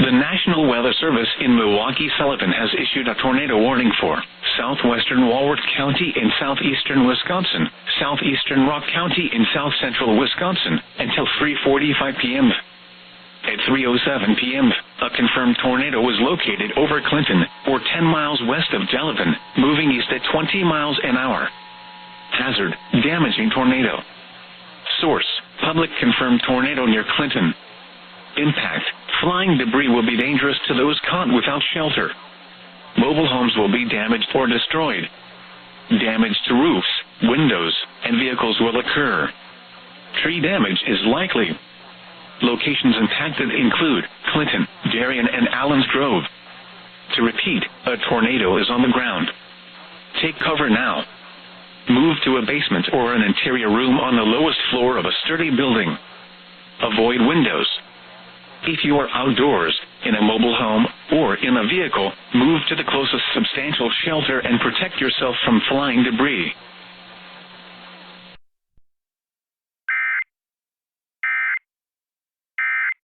The National Weather Service in Milwaukee-Sullivan has issued a tornado warning for southwestern Walworth County in southeastern Wisconsin, southeastern Rock County in south-central Wisconsin, until 3:45 p.m. At 3:07 p.m., a confirmed tornado was located over Clinton, or 10 miles west of Delavan, moving east at 20 miles an hour. Hazard: damaging tornado. Source: public confirmed tornado near Clinton. Impact: flying debris will be dangerous to those caught without shelter. Mobile homes will be damaged or destroyed. Damage to roofs, windows, and vehicles will occur. Tree damage is likely. Locations impacted include Clinton, Darien, and Allens Grove. To repeat, a tornado is on the ground. Take cover now. Move to a basement or an interior room on the lowest floor of a sturdy building. Avoid windows. If you are outdoors, in a mobile home, or in a vehicle, move to the closest substantial shelter and protect yourself from flying debris.